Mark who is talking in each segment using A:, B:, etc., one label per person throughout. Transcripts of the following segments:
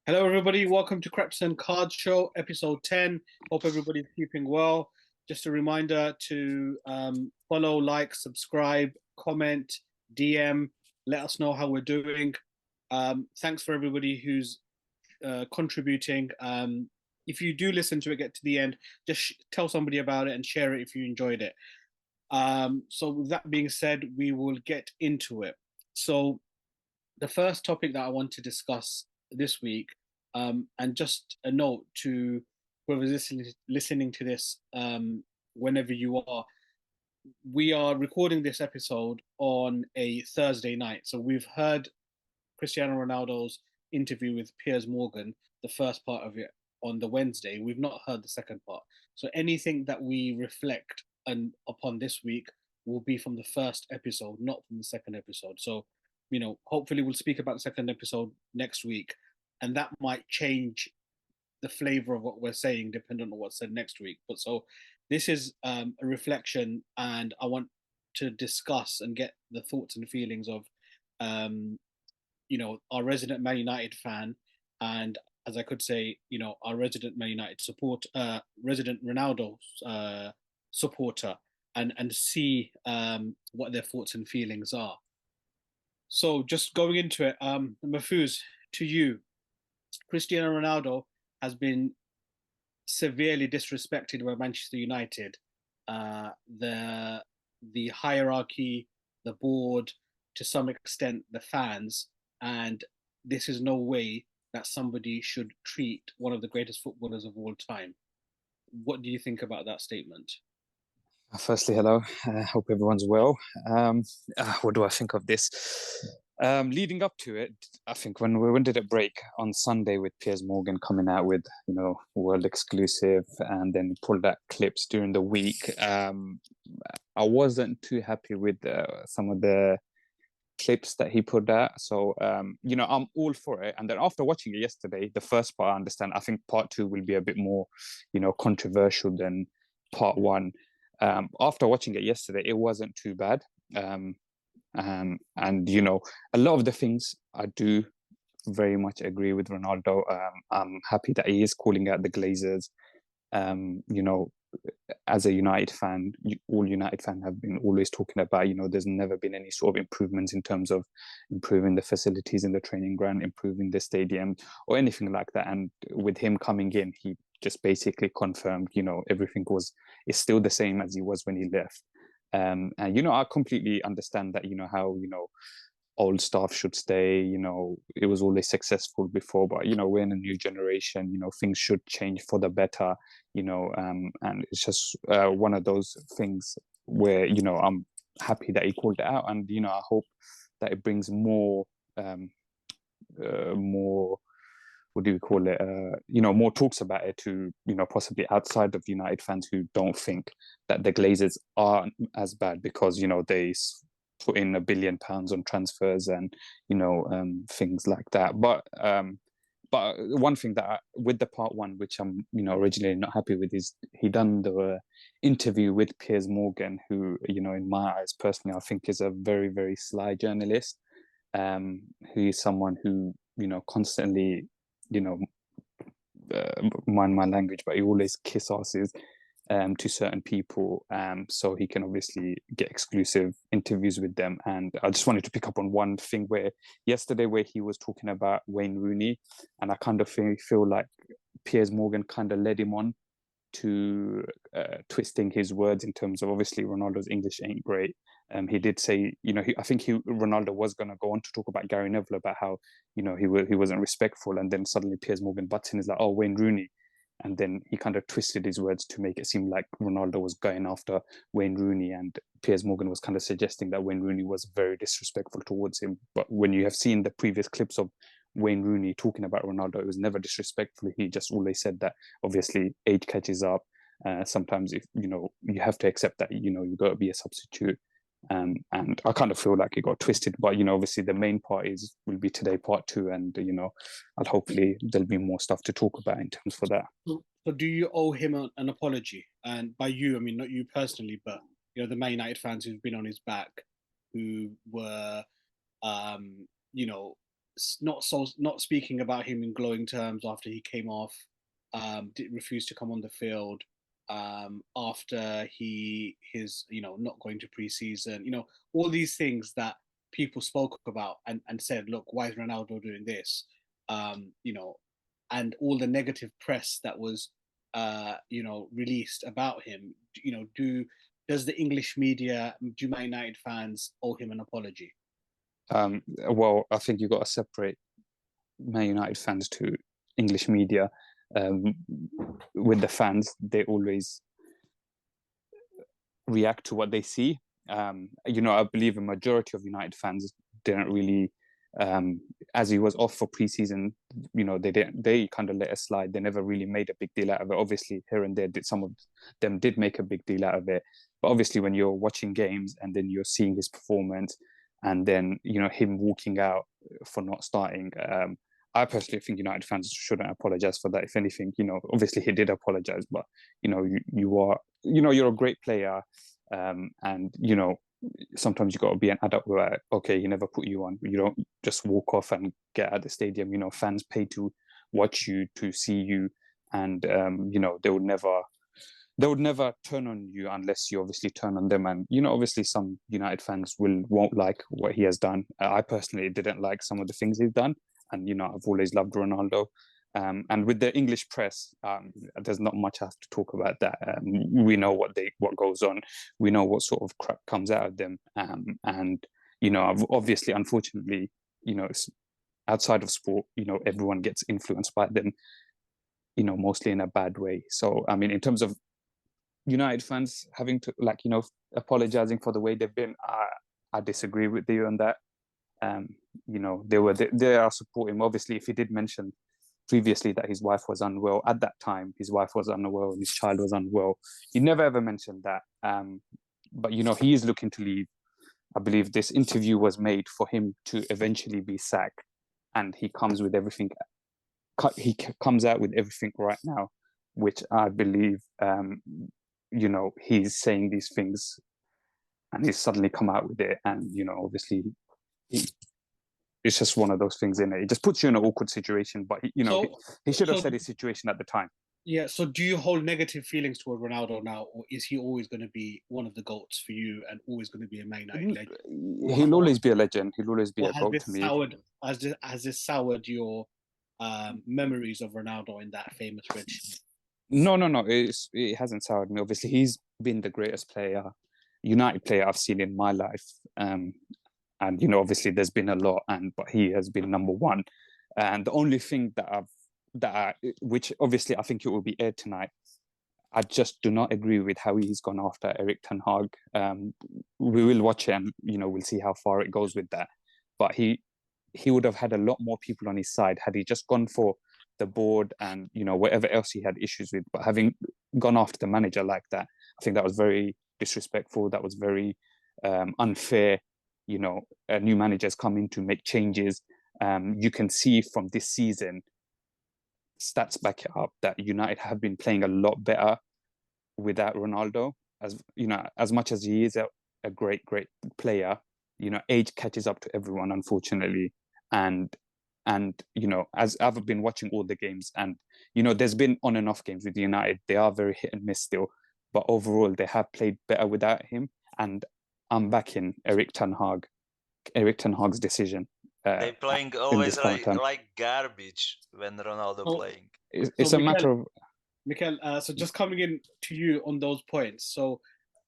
A: Hello, everybody. Welcome to Creps&Cards Show, episode 10. Hope everybody's keeping well. Just a reminder to follow, like, subscribe, comment, DM, let us know how we're doing. Thanks for everybody who's contributing. If you do listen to it, get to the end, just tell somebody about it and share it if you enjoyed it. So, with that being said, we will get into it. So, the first topic that I want to discuss this week, and just a note to whoever's listening to this, whenever you are, we are recording this episode on a Thursday night. So we've heard Cristiano Ronaldo's interview with Piers Morgan, the first part of it on the Wednesday. We've not heard the second part. So anything that we reflect upon this week will be from the first episode, not from the second episode. So, hopefully we'll speak about the second episode next week, and that might change the flavor of what we're saying depending on what's said next week. But so this is a reflection, and I want to discuss and get the thoughts and feelings of um, our resident Man United fan, and as I could say, our resident Man United resident Ronaldo supporter, and see what their thoughts and feelings are. So just going into it, Mahfouz, to you, Cristiano Ronaldo has been severely disrespected by Manchester United. The hierarchy, the board, to some extent, the fans, and this is no way that somebody should treat one of the greatest footballers of all time. What do you think about that statement?
B: Firstly, hello. Hope everyone's well. Um, what do I think of this? Leading up to it, I think when did it break on Sunday with Piers Morgan coming out with world exclusive and then pulled out clips during the week. I wasn't too happy with some of the clips that he put out. So I'm all for it. And then after watching it yesterday, the first part I understand. I think part two will be a bit more, controversial than part one. After watching it yesterday, it wasn't too bad. And a lot of the things I do very much agree with Ronaldo. I'm happy that he is calling out the Glazers. Um, you know, as a United fan, all United fans have been always talking about, there's never been any sort of improvements in terms of improving the facilities in the training ground, improving the stadium, or anything like that. And with him coming in, he just basically confirmed, everything is still the same as he was when he left. And I completely understand that, how old staff should stay. It was always successful before, but we're in a new generation. Things should change for the better. And it's just one of those things where I'm happy that he called it out, and I hope that it brings more, what do we call it? More talks about it to possibly outside of United fans who don't think that the Glazers aren't as bad because they put in £1 billion on transfers and things like that. But one thing that with the part one, which I'm originally not happy with, is he done the interview with Piers Morgan, who in my eyes personally I think is a very, very sly journalist. Who is someone who constantly you know mind my language, but he always kiss asses to certain people, so he can obviously get exclusive interviews with them. And I just wanted to pick up on one thing where yesterday, where he was talking about Wayne Rooney, and I kind of feel like Piers Morgan kind of led him on to twisting his words in terms of, obviously Ronaldo's English ain't great. He did say, I think Ronaldo was going to go on to talk about Gary Neville, about how he wasn't respectful, and then suddenly Piers Morgan butts in, is like, oh, Wayne Rooney. And then he kind of twisted his words to make it seem like Ronaldo was going after Wayne Rooney, and Piers Morgan was kind of suggesting that Wayne Rooney was very disrespectful towards him. But when you have seen the previous clips of Wayne Rooney talking about Ronaldo, it was never disrespectful. He just always said that obviously age catches up. Sometimes if you have to accept that you got to be a substitute. And I kind of feel like it got twisted, but obviously the main part will be today, part two, and I'll hopefully there'll be more stuff to talk about in terms for that.
A: So do you owe him an apology? And by you, I mean not you personally, but the Man United fans who've been on his back, who were, um, you know, not speaking about him in glowing terms after he came off, refused to come on the field, after his not going to preseason, all these things that people spoke about and said, look, why is Ronaldo doing this? And all the negative press that was released about him. Does the English media, do Man United fans owe him an apology?
B: Well, I think you've got to separate Man United fans to English media. With the fans, they always react to what they see. I believe a majority of United fans didn't really, as he was off for preseason, they kind of let it slide. They never really made a big deal out of it. Obviously, here and there, some of them did make a big deal out of it. But obviously, when you're watching games and then you're seeing his performance, and then him walking out for not starting, I personally think United fans shouldn't apologize for that. If anything, obviously he did apologize, but you're a great player, and sometimes you got to be an adult where, okay, he never put you on. You don't just walk off and get out of the stadium. Fans pay to watch you, to see you, and they would never turn on you unless you obviously turn on them. And obviously some United fans won't like what he has done. I personally didn't like some of the things he's done, and I've always loved Ronaldo. And with the English press, there's not much I have to talk about that. We know what goes on. We know what sort of crap comes out of them. And obviously, unfortunately, outside of sport, everyone gets influenced by them, mostly in a bad way. So, I mean, in terms of United fans having to apologizing for the way they've been, I disagree with you on that. They are supporting. Obviously, if he did mention previously that his wife was unwell, at that time his wife was unwell and his child was unwell, he never ever mentioned that. But he is looking to leave. I believe this interview was made for him to eventually be sacked, and he comes with everything. He comes out with everything right now, which I believe he's saying these things and he's suddenly come out with it, and obviously it's just one of those things, in it just puts you in an awkward situation. But he should have said his situation at the time.
A: Yeah, so do you hold negative feelings toward Ronaldo now, or is he always going to be one of the GOATs for you and always going to be a Man United legend?
B: He'll always be a legend. He'll always be a GOAT to me.
A: Has this soured your memories of Ronaldo in that famous red sheet?
B: No. It hasn't soured me. Obviously, he's been the greatest United player I've seen in my life. And obviously, there's been a lot, but he has been number one. And the only thing which obviously I think it will be aired tonight, I just do not agree with how he's gone after Erik ten Hag. We will watch it, and we'll see how far it goes with that. But he would have had a lot more people on his side had he just gone for the board and whatever else he had issues with. But having gone after the manager like that, I think that was very disrespectful. That was very unfair. A new manager's come in to make changes. You can see from this season, stats back it up, that United have been playing a lot better without Ronaldo. As much as he is a great player, age catches up to everyone, unfortunately. And as I've been watching all the games, and there's been on and off games with United. They are very hit and miss still, but overall they have played better without him. And I'm backing Erik ten Hag's decision.
C: They playing always like garbage when Ronaldo playing.
B: It's a matter of
A: Mikel. So just coming in to you on those points. So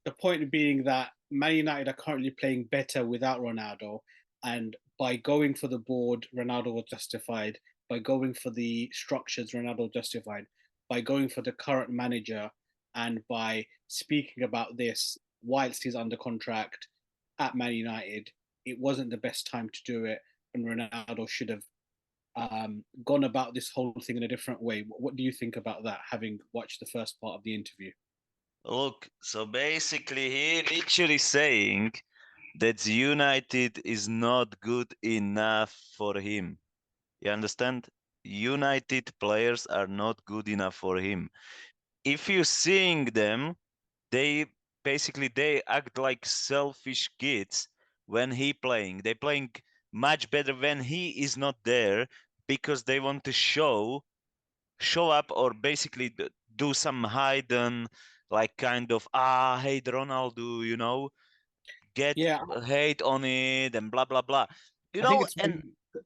A: the point being that Man United are currently playing better without Ronaldo, and by going for the board, Ronaldo was justified. By going for the structures, Ronaldo justified. By going for the current manager, and by speaking about this whilst he's under contract at Man United, it wasn't the best time to do it, and Ronaldo should have gone about this whole thing in a different way. What do you think about that, having watched the first part of the interview?
C: Look, so basically he literally saying that United is not good enough for him. You understand? United players are not good enough for him. If you're seeing them, they act like selfish kids when he playing. They playing much better when he is not there, because they want to show up, or basically do some hidden, like kind of hate Ronaldo, get
A: Yeah,
C: hate on it and blah blah blah,
A: I think it's
C: and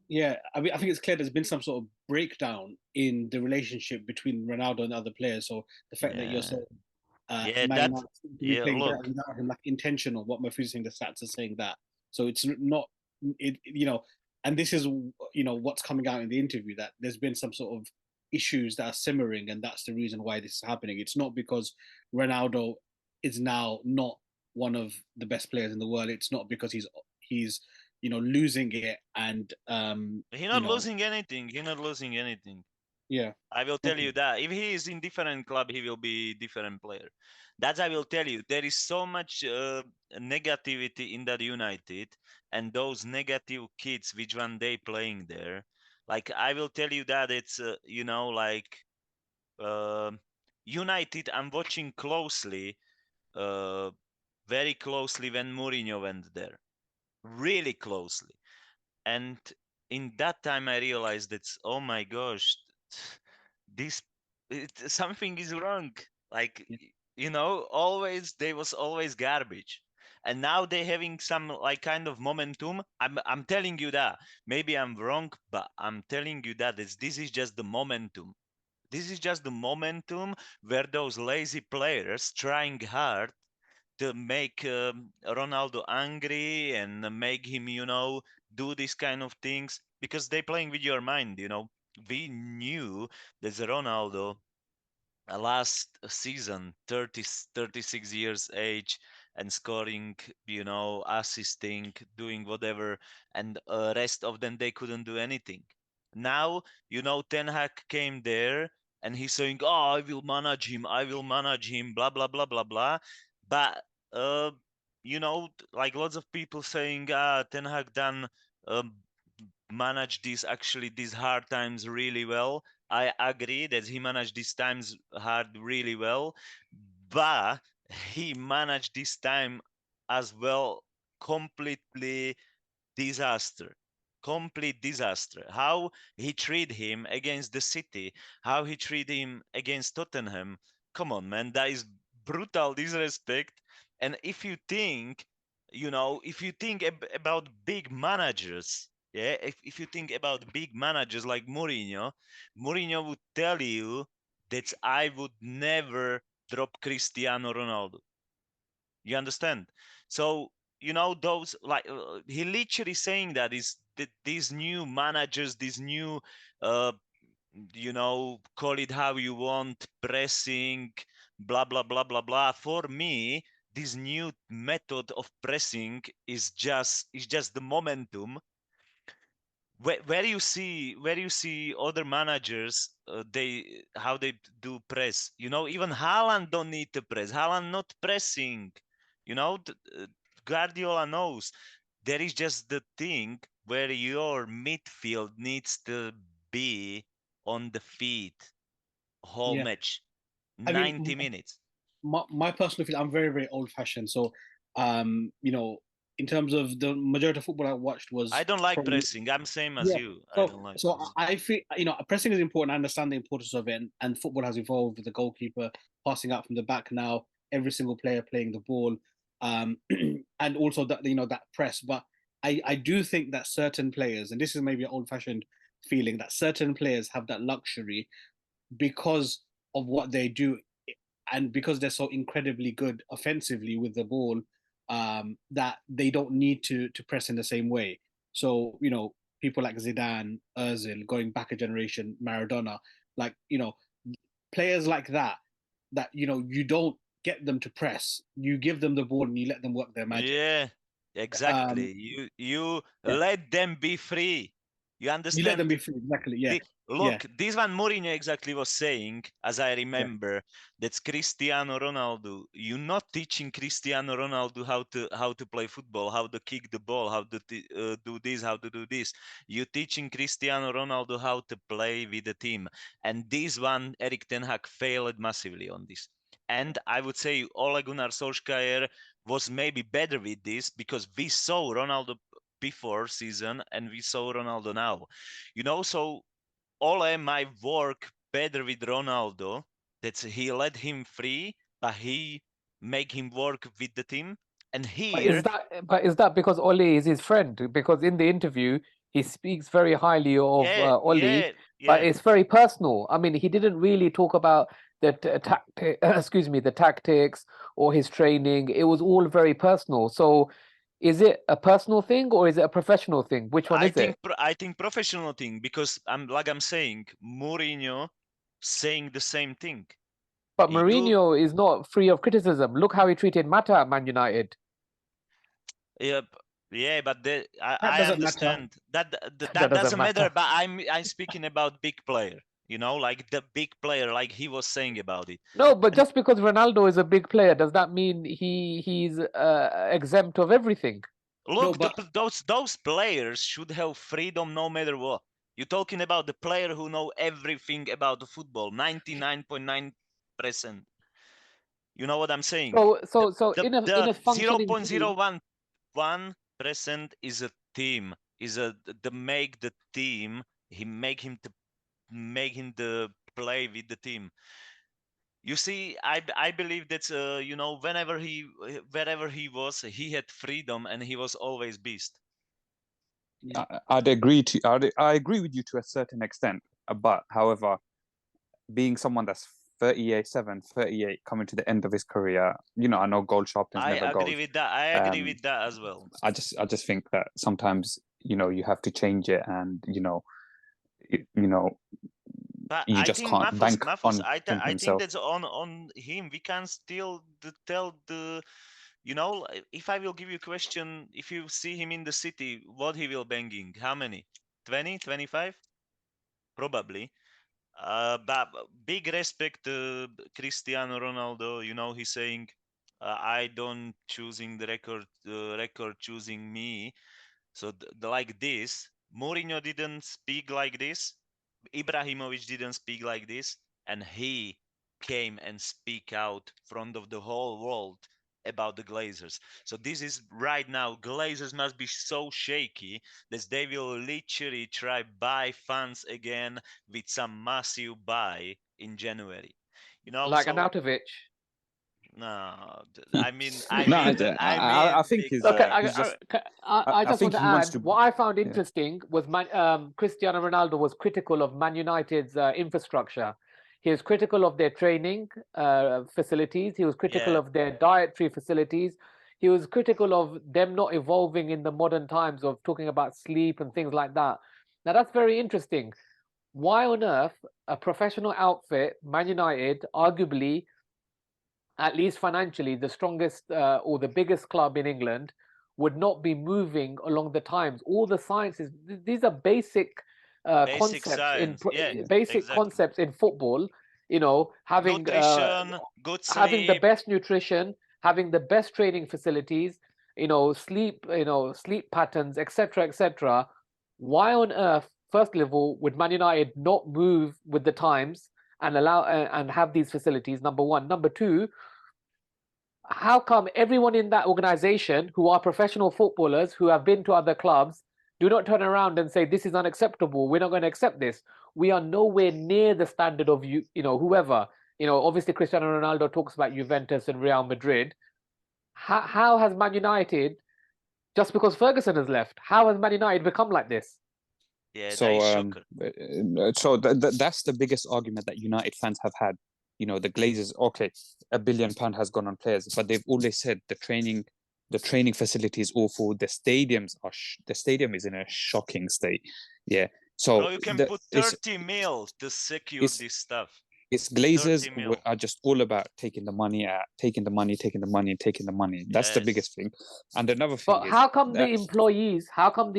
A: yeah. I mean, I think it's clear there's been some sort of breakdown in the relationship between Ronaldo and other players. So the fact that you're
C: yeah,
A: saying
C: yeah,
A: Man
C: that,
A: United seem to be
C: yeah,
A: playing better
C: look,
A: without him, like intentional. What Mafu's saying, the stats are saying that. So it's not it, and this is what's coming out in the interview, that there's been some sort of issues that are simmering, and that's the reason why this is happening. It's not because Ronaldo is now not one of the best players in the world. It's not because he's losing it, and
C: he's not losing anything. He's not losing anything.
A: yeah.
C: I will tell
A: Okay.
C: you that. If he is in different club, he will be different player. That's I will tell you. There is so much negativity in that United, and those negative kids, which one they playing there. Like I will tell you that it's like uh, United. I'm watching closely, uh, very closely when Mourinho went there, really closely. And in that time I realized that, oh my gosh, this something is wrong, like, always they was always garbage, and now they having some like kind of momentum. I'm telling you that maybe I'm wrong, but I'm telling you that this is just the momentum. This is just the momentum where those lazy players trying hard to make Ronaldo angry and make him, do these kind of things, because they playing with your mind. We knew that Ronaldo last season 36 years age and scoring, assisting, doing whatever, and rest of them they couldn't do anything. Now, Ten Hag came there and he's saying, oh, I will manage him, blah blah blah blah blah. But uh like lots of people saying, Ten Hag done um, manage these hard times really well. I agree that he managed these times hard really well, but he managed this time as well completely disaster. Complete disaster. How he treated him against the City, how he treated him against Tottenham. Come on, man, that is brutal disrespect. And if you think about big managers, yeah, if you think about big managers like Mourinho would tell you that I would never drop Cristiano Ronaldo. You understand? So, those, like, he literally saying that is that these new managers, these new, uh, call it how you want, pressing, blah blah blah blah blah. For me, this new method of pressing is just the momentum. Where you see other managers, they how they do press. Even Haaland don't need to press. Haaland not pressing. Guardiola knows there is just the thing where your midfield needs to be on the feet whole
A: Yeah.
C: match,
A: I mean,
C: 90 minutes.
A: my personal feeling, I'm very, very old fashioned. So, in terms of the majority of football I watched
C: I
A: was
C: don't like
A: probably
C: pressing. I'm same as
A: yeah.
C: you. I
A: So,
C: don't like
A: so
C: pressing.
A: I feel pressing is important. I understand the importance of it, and football has evolved with the goalkeeper passing out from the back now. Every single player playing the ball, and also that that press. But I do think that certain players, and this is maybe an old fashioned feeling, that certain players have that luxury because of what they do, and because they're so incredibly good offensively with the ball, that they don't need to press in the same way. So people like Zidane, Özil, going back a generation, Maradona, like players like that you don't get them to press. You give them the ball and you let them work their magic.
C: Yeah,
A: Um,
C: exactly. You
A: yeah,
C: let them be free. You
A: you let them
C: understand?
A: be free. Exactly. Yeah, yeah,
C: Look, this one Mourinho exactly was saying, as I
A: yeah,
C: remember, that's Cristiano Ronaldo. You're not teaching Cristiano Ronaldo how to play football, how to kick the ball, how to do this, how to do this. You're teaching Cristiano Ronaldo how to play with the team, and this one Erik Ten Hag failed massively on this. And I would say Ole Gunnar Solskjaer was maybe better with this, because we saw Ronaldo before season, and we saw Ronaldo now. You know, so Ole might work better with Ronaldo. That he let him free, but he make him work with the team. And here,
D: But is that because Oli is his friend? Because in the interview, he speaks very highly of
C: yeah,
D: Oli,
C: yeah,
D: but
C: yeah.
D: it's very personal. I mean, he didn't really talk about excuse me, the tactics or his training. It was all very personal. So, is it a personal thing or is it a professional thing? Which one is it?
C: I think professional thing, because I'm saying Mourinho saying the same thing.
D: But
C: You
D: Mourinho is not free of criticism. Look how he treated Mata at Man United.
C: yeah, yeah, but
A: That
C: I
A: doesn't matter.
C: understand that
D: That doesn't
C: doesn't matter.
D: matter.
C: But I'm speaking about big player. You know, like the big player, like he was saying about it.
D: No, but
C: And
D: just because Ronaldo is a big player, does that mean he's exempt of everything?
A: No,
C: look,
A: but
C: those players should have freedom no matter what. You're talking about the player who know everything about the football, 99.9%. You know what I'm saying?
D: So in
C: The
D: a functioning team,
C: 0.01% is a team. Is a the make the team. He make him to make him to play with the team. You see, I believe that you know, wherever he was, he had freedom and he was always beast.
B: I agree with you to a certain extent, but however, being someone that's 38, coming to the end of his career, I know goal sharpens
C: I
B: never
C: agree
B: goals.
C: with that. I agree with that as well.
B: I just think that sometimes you have to change it, and
C: But
B: you
C: I
B: just
C: think
B: can't bank
C: Mafus,
B: on him
C: I think
B: himself.
C: that's on him. We can still tell the, you know, if I will give you a question, if you see him in the city, what he will banging? How many? 20, 25? Probably. But big respect to Cristiano Ronaldo. You know, he's saying, I don't choosing the record choosing me. So like this, Mourinho didn't speak like this. Ibrahimovic didn't speak like this, and he came and speak out front of the whole world about the Glazers. So this is right now, Glazers must be so shaky that they will literally try buy fans again with some massive buy in January. You know,
D: like
C: so
D: Anautovic.
C: no,
B: No,
C: I
B: I
C: mean,
B: think
C: big
D: Look,
C: player.
B: he's just.
D: I
B: I
D: just want
B: think
D: to
B: he wants
D: add
B: to.
D: what I found
B: Yeah.
D: interesting was Cristiano Ronaldo was critical of Man United's infrastructure. He was critical of their training facilities. He was critical
C: Yeah,
D: of their dietary facilities. He was critical of them not evolving in the modern times of talking about sleep and things like that. Now that's very interesting. Why on earth a professional outfit, Man United, arguably at least financially, the strongest or the biggest club in England would not be moving along the times. All the sciences, these are basic
C: basic
D: concepts
C: science. Yeah,
D: basic
C: exactly.
D: concepts in football. You know,
C: Nutrition, good
D: having the
C: sleep.
D: best nutrition, having the best training facilities, sleep patterns, etc., etc. Why on earth, first level, would Man United not move with the times and allow and have these facilities? Number one. Number two, how come everyone in that organization who are professional footballers who have been to other clubs do not turn around and say this is unacceptable, we're not going to accept this? We are nowhere near the standard of whoever. Obviously Cristiano Ronaldo talks about Juventus and Real Madrid. How has Man United, just because Ferguson has left, how has Man United become like this?
C: Yeah, that
B: So
C: is shocker.
B: that's the biggest argument that United fans have had. The Glazers, okay, £1 billion has gone on players, but they've always said the training facility is awful. The stadium is in a shocking state. Yeah. So
C: Bro, you can put 30 mil to secure
B: it's
C: this stuff.
B: it's Glazers
C: 30 mil.
B: are just all about taking the money, taking the money, taking the money, taking the money. That's the
C: Yes.
B: biggest thing. And another thing
D: But
B: is
D: how come
B: that
D: the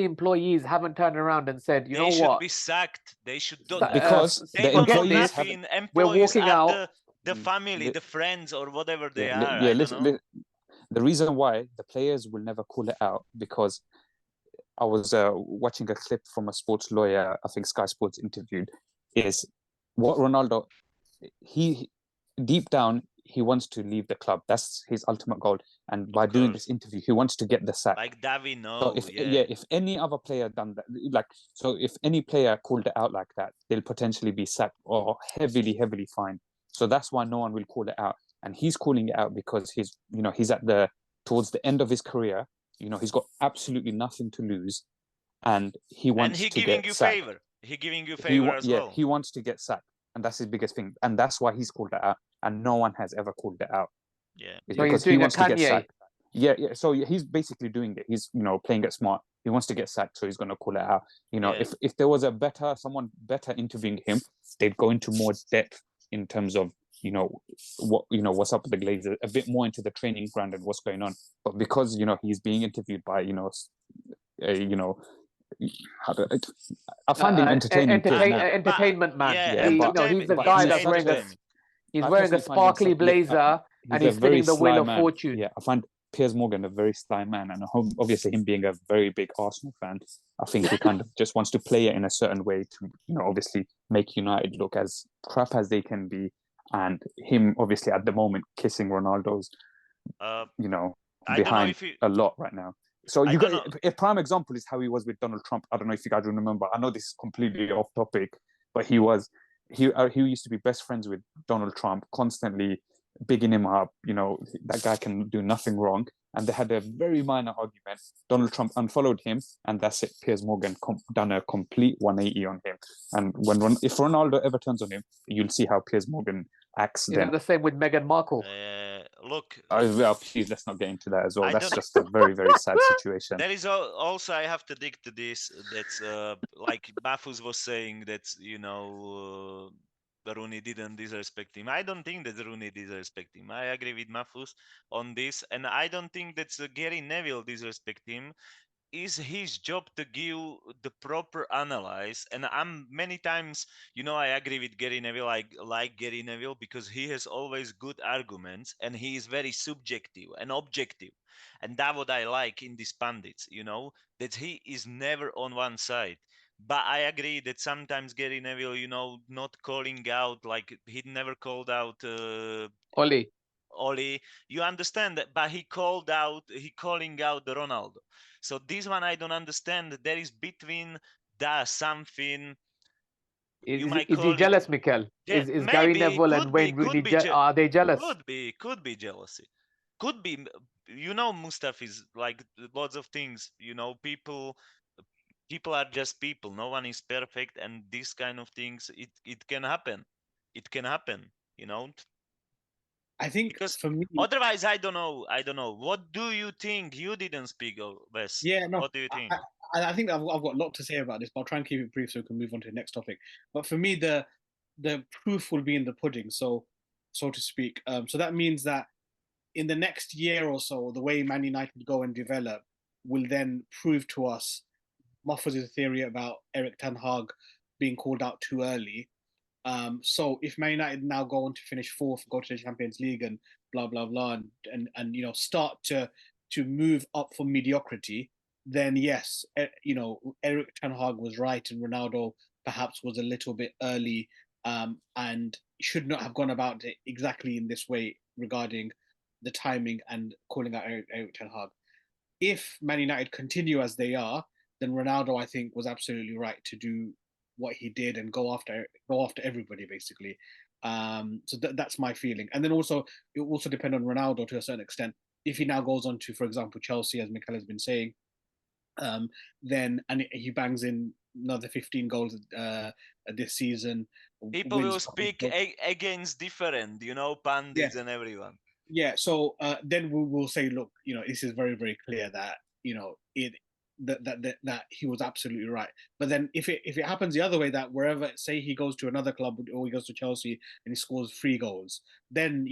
D: employees haven't turned around and said, you
C: They
D: know
C: should
D: what?
C: be sacked. They should do.
B: because
C: They
B: the
C: don't know
D: Forget
B: employees
D: this.
B: haven't.
C: nothing.
D: We're
C: Employees
D: walking
C: are
D: out.
C: the family,
B: li-
C: the friends, or whatever they
B: yeah,
C: are.
B: yeah.
C: I don't know.
B: The reason why the players will never call it out, because I was watching a clip from a sports lawyer, I think Sky Sports interviewed, is what Ronaldo, he deep down, he wants to leave the club. That's his ultimate goal. And by doing this interview, he wants to get the sack.
C: Like Davi, no.
B: So if any other player done that, like, so if any player called it out like that, they'll potentially be sacked or heavily fined. So that's why no one will call it out. And he's calling it out because he's towards the end of his career. He's got absolutely nothing to lose, and he wants to get sacked.
C: He giving you favor as well.
B: He wants to get sacked, and that's his biggest thing, and that's why he's called it out, and no one has ever called it out.
C: Yeah,
D: so he's doing a Kanye.
B: Yeah. So he's basically doing it. He's playing it smart. He wants to get sacked, so he's going to call it out. If there was someone better interviewing him, they'd go into more depth in terms of what's up with the Glazers, a bit more into the training ground and what's going on. But because he's being interviewed by I find him entertaining.
D: Entertainment man. He's the guy that's wearing wearing a sparkly blazer and he's spinning the wheel of fortune.
B: Yeah, I find Piers Morgan a very sly man, and obviously him being a very big Arsenal fan, I think he kind of just wants to play it in a certain way to obviously make United look as crap as they can be. And him, obviously, at the moment, kissing Ronaldo's, behind a lot right now. So a prime example is how he was with Donald Trump. I don't know if you guys remember. I know this is completely off topic, but he used to be best friends with Donald Trump, constantly bigging him up. That guy can do nothing wrong. And they had a very minor argument. Donald Trump unfollowed him, and that's it. Piers Morgan done a complete 180 on him. And if Ronaldo ever turns on him, you'll see how Piers Morgan acts.
D: Is it the same with Meghan Markle?
C: Look.
B: Please, let's not get into that as well. That's just a very, very sad situation.
C: There is also, I have to dig to this. That's like Mahfouz was saying that Rooney didn't disrespect him. I don't think that Rooney disrespect him. I agree with Mahfouz on this, and I don't think that Gary Neville disrespect him. Is his job to give the proper analyze, and I'm many times, I agree with Gary Neville. I like Gary Neville because he has always good arguments, and he is very subjective and objective, and that's what I like in these pundits. That he is never on one side. But I agree that sometimes Gary Neville, not calling out, like he never called out Oli, you understand that, but he calling out the Ronaldo. So this one I don't understand. There is between something.
D: Is he jealous, Mikel? Is Gary Neville and Wayne Rooney are they jealous?
C: Could be jealousy. Could be. Mustafa is like lots of things. People are just people. No one is perfect, and these kind of things, it can happen. It can happen.
A: I think
C: because
A: for me,
C: otherwise, I don't know. What do you think? You didn't speak of this.
A: Yeah, no.
C: What do you think?
A: I think I've got a lot to say about this, but I'll try and keep it brief so we can move on to the next topic. But for me, the proof will be in the pudding, so to speak. So that means that in the next year or so, the way Man United go and develop will then prove to us Mahfouz's theory about Erik ten Hag being called out too early. So if Man United now go on to finish fourth, go to the Champions League and blah blah blah, and start to move up from mediocrity, then yes, Erik ten Hag was right, and Ronaldo perhaps was a little bit early, and should not have gone about it exactly in this way regarding the timing and calling out Erik ten Hag. If Man United continue as they are, then Ronaldo, I think, was absolutely right to do what he did and go after everybody basically. So that's my feeling. And then also it will also depend on Ronaldo to a certain extent. If he now goes on to, for example, Chelsea, as Mikel has been saying, then he bangs in another 15 goals this season.
C: People will speak against different, pundits and everyone.
A: Yeah. So then we will say, look, this is very, very clear that that he was absolutely right. But then if it happens the other way, that wherever, say he goes to another club or he goes to Chelsea and he scores 3 goals, then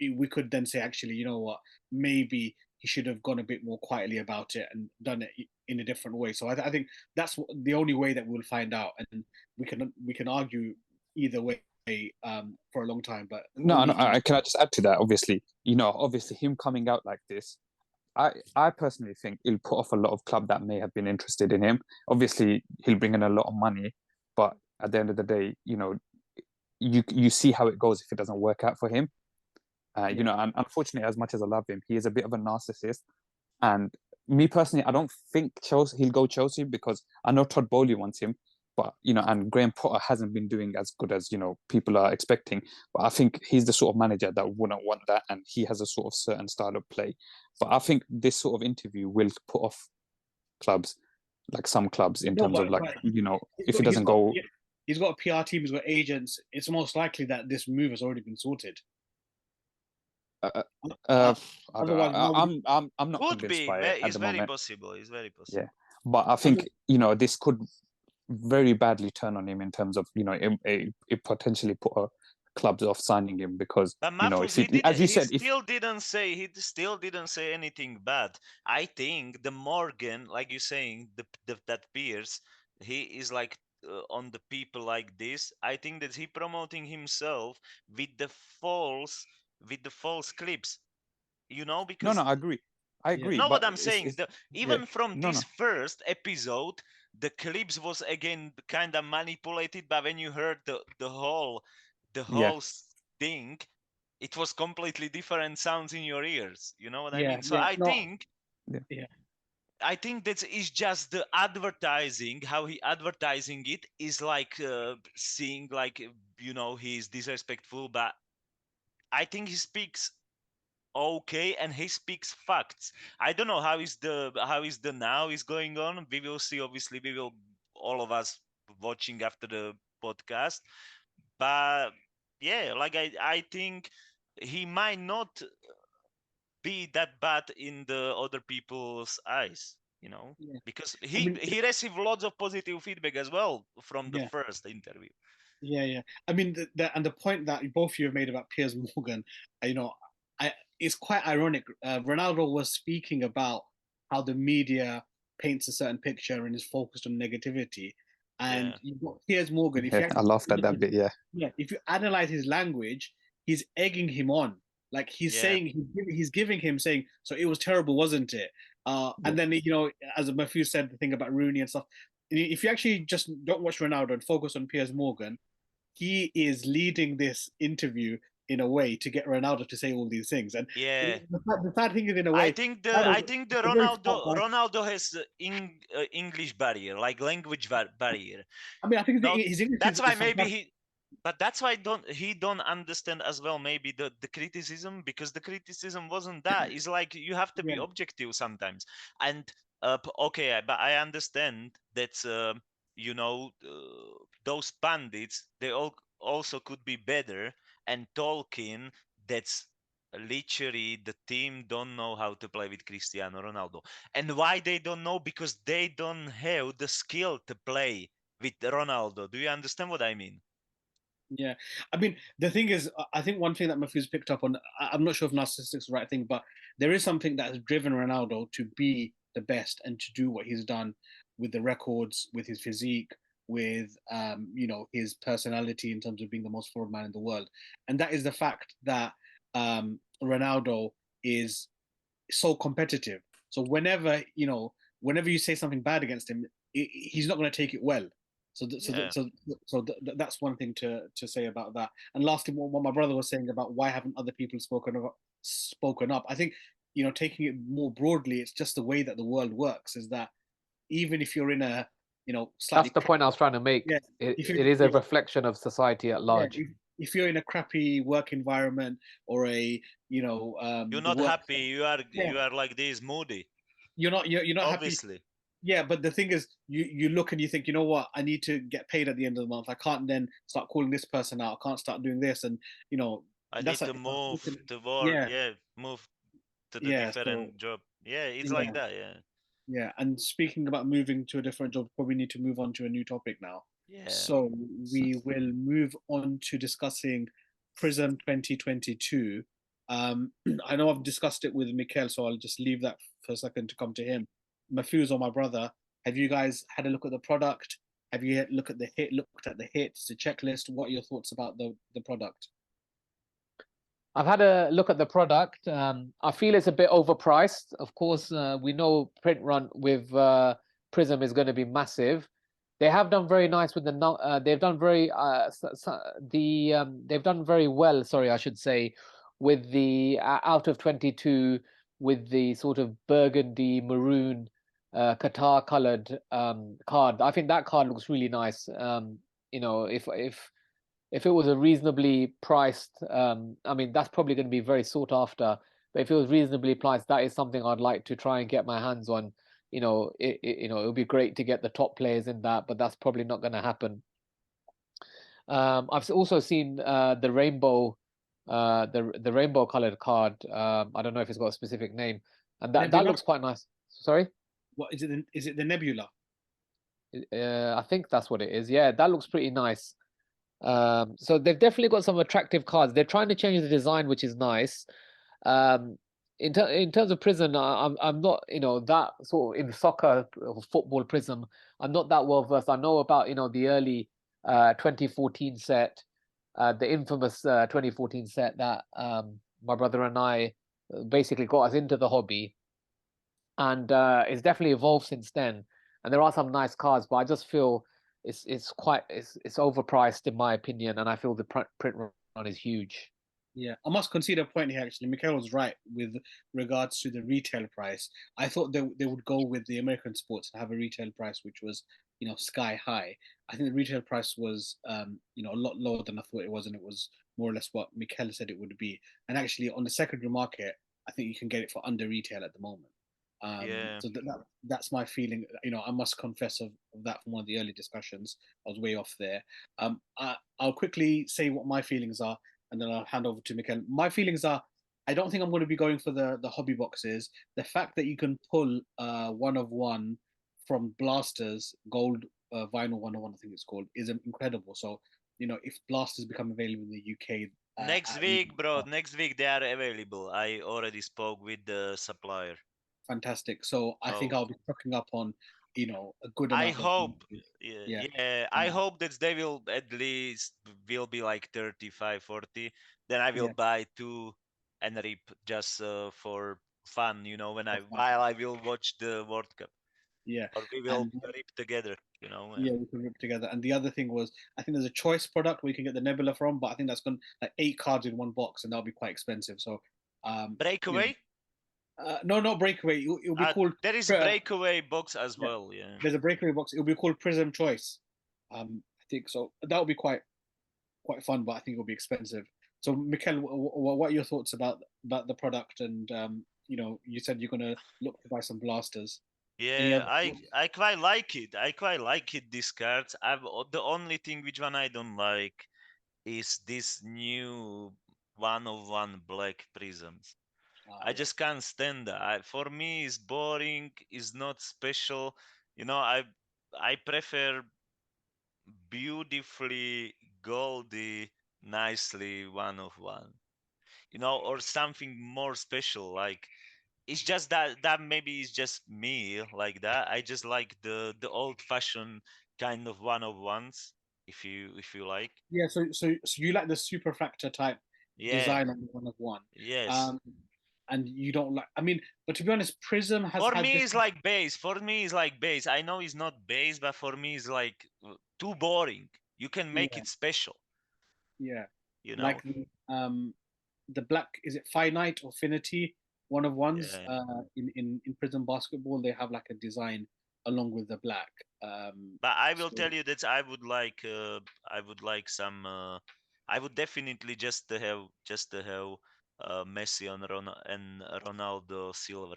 A: we could then say, actually, you know what, maybe he should have gone a bit more quietly about it and done it in a different way. So I think that's the only way that we'll find out, and we can argue either way for a long time. But
B: no, can I just add to that? Obviously him coming out like this, I personally think it'll put off a lot of club that may have been interested in him. Obviously, he'll bring in a lot of money, but at the end of the day, you see how it goes if it doesn't work out for him. You know, and unfortunately, as much as I love him, he is a bit of a narcissist. And me personally, I don't think he'll go Chelsea, because I know Todd Bowley wants him, but you know, and Graham Potter hasn't been doing as good as, you know, people are expecting. But I think he's the sort of manager that wouldn't want that, and he has a sort of certain style of play. But I think this sort of interview will put off clubs, like some clubs, in terms of, like, you know, if it doesn't go.
A: He's got a PR team, he's got agents. It's most likely that this move has already been sorted.
B: I'm not
C: Could
B: convinced
C: be.
B: by it at
C: It's
B: the
C: very
B: moment.
C: possible. It's very possible.
B: Yeah, but I think, you know, this could very badly turn on him, in terms of, you know, it potentially put clubs off signing him, because,
C: But
B: you know,
C: Mahfouz,
B: as you
C: he
B: said,
C: still didn't say anything bad. I think the Morgan, like you're saying, that Pierce, he is like on the people like this. I think that he promoting himself with the false clips, you know,
B: no,
C: because
B: I agree. I
A: Yeah.
B: agree,
C: know what
B: but
C: I'm saying. Even from
B: no,
C: this first episode, the clips was again kind of manipulated, but when you heard the whole
B: yeah,
C: thing, it was completely different sounds in your ears. You know what I
A: Yeah,
C: mean? So
A: yeah, no,
B: yeah.
A: yeah,
C: I think that is just the advertising. How he advertising it is like seeing like, you know, he's disrespectful, but I think he speaks okay, and he speaks facts. I don't know how is the now is going on. We will see. Obviously, we will, all of us watching after the podcast. But yeah, like I think he might not be that bad in the other people's eyes, you know,
A: yeah.
C: because
A: I mean,
C: he received lots of positive feedback as well from the
A: yeah,
C: first interview.
A: yeah. I mean, the point that both of you have made about Piers Morgan, you know, it's quite ironic. Ronaldo was speaking about how the media paints a certain picture and is focused on negativity, and
C: Yeah,
A: you've got Piers Morgan. If you
B: I laughed at that
A: actually,
B: bit. Yeah,
A: yeah, if you analyze his language, he's egging him on. Like he's
C: yeah,
A: saying, he's giving him saying, so it was terrible, wasn't it?
B: yeah,
A: And then, you know, as Matthew said, the thing about Rooney and stuff. If you actually just don't watch Ronaldo and focus on Piers Morgan, he is leading this interview in a way to get Ronaldo to say all these things. And
C: yeah.
A: the sad thing is, in a way,
C: I think the
A: a very smart guy.
C: Ronaldo has English barrier, like language barrier.
A: I mean, I think
C: No,
A: his English
C: that's why
A: is
C: maybe
A: fantastic.
C: but that's why he don't understand as well maybe the criticism, because the criticism wasn't that. It's like you have to be
A: Yeah,
C: objective sometimes. And okay, but I understand that you know, those pundits, they all also could be better, and Tolkien, that's literally the team don't know how to play with Cristiano Ronaldo. And why they don't know? Because they don't have the skill to play with Ronaldo. Do you understand what I mean?
A: yeah. I mean, the thing is, I think one thing that Matthew's picked up on, I'm not sure if narcissistic is the right thing, but there is something that has driven Ronaldo to be the best and to do what he's done with the records, with his physique, with you know, his personality in terms of being the most forward man in the world, and that is the fact that Ronaldo is so competitive. So whenever, you know, whenever you say something bad against him, he's not going to take it well.
C: Yeah.
A: That's one thing to say about that. And lastly, what my brother was saying about why haven't other people spoken up? I think, you know, taking it more broadly, it's just the way that the world works. Is that even if you're in a, you know, slightly,
D: That's the point I was trying to make.
A: yeah,
D: It is a reflection of society at
A: yeah,
D: large.
A: if you're in a crappy work environment or a, you know,
C: You're
A: the
C: not
A: work,
C: happy.
A: yeah,
C: You are like this, moody.
A: you're not happy.
C: Obviously,
A: Yeah, but the thing is, you look and you think, you know what, I need to get paid at the end of the month. I can't then start calling this person out. I can't start doing this, and you know,
C: I
A: that's
C: need
A: like,
C: to move to work.
A: yeah,
C: Yeah, move to the
A: yeah. So
C: different job. Yeah, it's like
A: yeah,
C: that. Yeah,
A: yeah. And speaking about moving to a different job, probably need to move on to a new topic now.
C: yeah.
A: So we will move on to discussing Prism 2022. I know I've discussed it with Mikhail, so I'll just leave that for a second to come to him. Mafuz or my brother, have you guys had a look at the product? Have you looked at the hits, the checklist? What are your thoughts about the product?
D: I've had a look at the product. I feel it's a bit overpriced. Of course, we know print run with Prism is going to be massive. They have done very nice with they've done very they've done very well. Sorry, I should say, with the out of 22 with the sort of burgundy maroon Qatar colored card. I think that card looks really nice. You know, if it was a reasonably priced, I mean, that's probably going to be very sought after. But if it was reasonably priced, that is something I'd like to try and get my hands on. You know, it would be great to get the top players in that, but that's probably not going to happen. I've also seen the rainbow, the rainbow colored card. I don't know if it's got a specific name, and that
A: Nebula?
D: looks quite nice. Sorry,
A: What is it? Is it the Nebula?
D: I think that's what it is. Yeah, that looks pretty nice. So they've definitely got some attractive cards. They're trying to change the design, which is nice. Um, in terms of Prism, I'm not, you know, that sort of in soccer or football Prism. I'm not that well versed. I know about, you know, the early 2014 set, the infamous 2014 set that my brother and I basically got us into the hobby, and it's definitely evolved since then. And there are some nice cards, but I just feel it's quite it's overpriced in my opinion, and I feel the print run is huge.
A: Yeah, I must concede a point here. Actually, Mikhail was right with regards to the retail price. I thought they would go with the American sports and have a retail price which was, you know, sky high. I think the retail price was, you know, a lot lower than I thought it was, and it was more or less what Mikhail said it would be. And actually, on the secondary market, I think you can get it for under retail at the moment.
C: Yeah.
A: So that's my feeling. You know, I must confess of that from one of the early discussions. I was way off there. I'll quickly say what my feelings are, and then I'll hand over to Mikhail. My feelings are, I don't think I'm going to be going for the hobby boxes. The fact that you can pull one of one from Blasters Gold Vinyl 101, I think it's called, is incredible. So, you know, if Blasters become available in the UK,
C: Next week, bro. Next week they are available. I already spoke with the supplier.
A: fantastic. So I think
C: So
A: I'll be stocking up on, you know, a good
C: I
A: amount of.
C: hope,
A: Yeah,
C: yeah, I hope that they will at least will be like 35, 40. Then I will
A: yeah,
C: buy two and rip just for fun, you know,
A: for fun.
C: while I will watch the World Cup,
A: Yeah,
C: or we will
A: and
C: rip together, you know.
A: yeah, we can rip together. And the other thing was, I think there's a choice product where you can get the Nebula from, but I think that's going like 8 cards in one box, and that'll be quite expensive. So, you
C: Breakaway.
A: know, no, not breakaway. It'll be called.
C: There is
A: Uh,
C: breakaway box as
A: yeah,
C: well, yeah.
A: there's a breakaway box. It'll be called Prism Choice. I think so. That'll be quite fun, but I think it'll be expensive. So, Mikhail, what are your thoughts about the product? And you know, you said you're gonna look to buy some blasters. Any
C: Yeah,
A: other thoughts?
C: I quite like it. I quite like it. These cards. The only thing which one I don't like is this new one-of-one black prisms. I
A: Yeah,
C: just can't stand that. For me, it's boring. It's not special. You know, I prefer beautifully goldy, nicely one-of-one. You know, or something more special. Like it's just that maybe it's just me like that. I just like the old-fashioned kind of one-of-ones. If you like,
A: yeah. So you like the super factor type
C: yeah,
A: design on the one of one,
C: yes.
A: um, and you don't like. I mean, but to be honest, Prism has
C: For
A: had
C: me,
A: this.
C: it's like base. For me, it's like base. I know it's not base, but for me, it's like too boring. You can make
A: Yeah,
C: it special,
A: yeah.
C: you know?
A: Like the black, is it finite or finity one of ones
C: Yeah.
A: in Prism basketball, they have like a design along with the black.
C: But I will
A: So
C: tell you that I would like some. I would definitely just to have Messi and Ronaldo silver.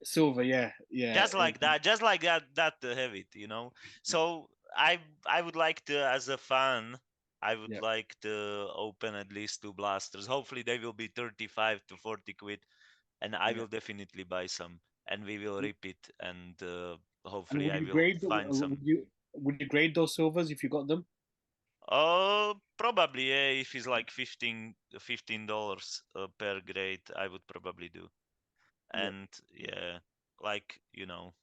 A: silver, yeah, yeah,
C: Just like that to have it, you know. So I would like to, as a fan, I would
A: yeah,
C: like to open at least two blasters. Hopefully they will be 35 to 40 quid, and I
A: yeah.
C: will definitely buy some, and we will rip it, and
A: And
C: hopefully
A: would
C: I
A: you
C: will
A: grade
C: find some.
A: would you grade those silvers if you got them?
C: Probably, yeah, if it's like $15 per grade, I would probably do.
A: Yeah.
C: And yeah, like, you know,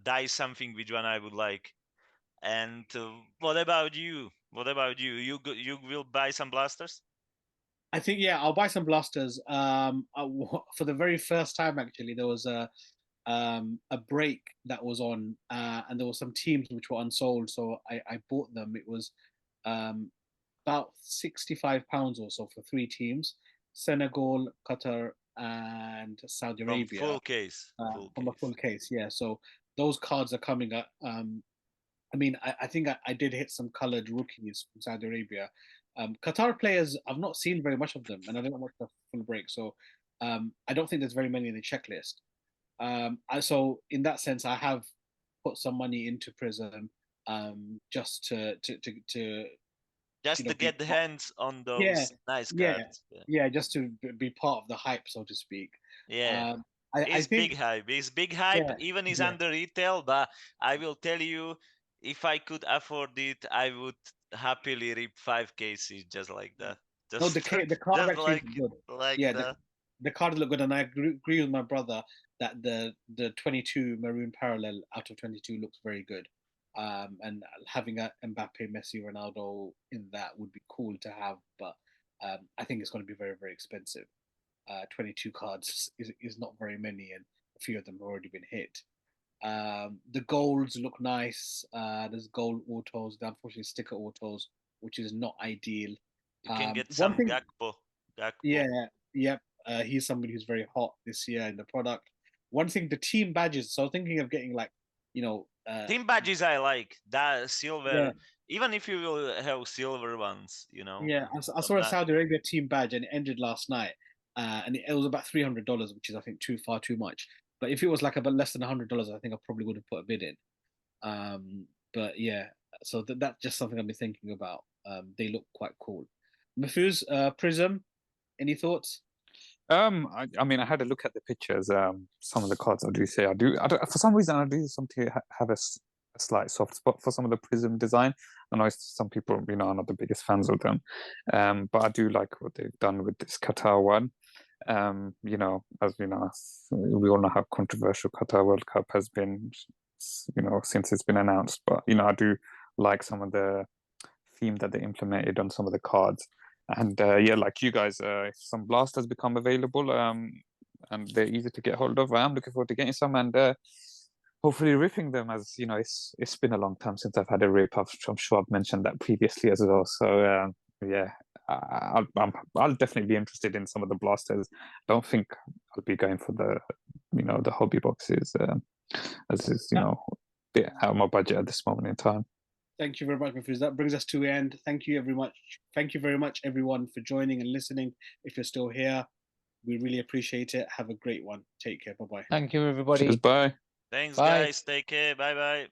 C: that is something which one I would like. And what about you? What about you? You will buy some blasters?
A: I think yeah, I'll buy some blasters. For the very first time, actually, there was a break that was on, and there were some teams which were unsold, so I bought them. It was um, about £65 or so for 3 teams. Senegal, Qatar, and Saudi
C: From
A: Arabia.
C: full case.
A: From a full case, yeah. So those cards are coming up. I mean, I think I did hit some colored rookies from Saudi Arabia. Qatar players, I've not seen very much of them, and I don't watch the full break, so I don't think there's very many in the checklist. So in that sense, I have put some money into Prizm, just to
C: just to get the hands on those nice cards.
A: Yeah, just to be part of the hype, so to speak.
C: Yeah.
A: I think
C: big hype. It's big hype. Even is under retail, but I will tell you, if I could afford it, I would happily rip 5 cases just like that. Just,
A: no, the card
C: just
A: actually
C: like,
A: is good.
C: Like
A: yeah,
C: that.
A: The card look good, and I agree with my brother that the 22 maroon parallel out of 22 looks very good. And having a Mbappe, Messi, Ronaldo in that would be cool to have, but I think it's going to be very, very expensive. 22 cards is not very many, and a few of them have already been hit. The golds look nice. There's gold autos, unfortunately sticker autos, which is not ideal.
C: You can get some Gakpo.
A: Yeah, yep. He's somebody who's very hot this year in the product. One thing, the team badges. So thinking of getting like,
C: team badges. I like that silver.
A: Yeah.
C: Even if you will have silver ones,
A: Yeah, I saw a Saudi Arabia team badge, and it ended last night, and it was about $300, which is I think far too much. But if it was like about less than $100, I think I probably would have put a bid in. But yeah, so that's just something I've been thinking about. They look quite cool. Mahfouz, Prizm, any thoughts?
B: I mean, I had a look at the pictures. Some of the cards I do say I don't, for some reason I do something have a slight soft spot for some of the Prizm design. I know some people, are not the biggest fans of them, but I do like what they've done with this Qatar one. As we all know how controversial Qatar World Cup has been, since it's been announced. But I do like some of the theme that they implemented on some of the cards. And like you guys, if some blasters become available, and they're easy to get hold of, I am looking forward to getting some and hopefully ripping them. As it's been a long time since I've had a rip. I'm sure I've mentioned that previously as well. So yeah, I'll definitely be interested in some of the blasters. Don't think I'll be going for the hobby boxes, as is a bit out of my budget at this moment in time.
A: Thank you very much, Mahfouz. That brings us to the end. Thank you very much. Thank you very much, everyone, for joining and listening. If you're still here, we really appreciate it. Have a great one. Take care. Bye-bye.
D: Thank you, everybody.
B: Cheers, bye.
C: Thanks,
D: Bye.
C: guys. Take care. Bye-bye.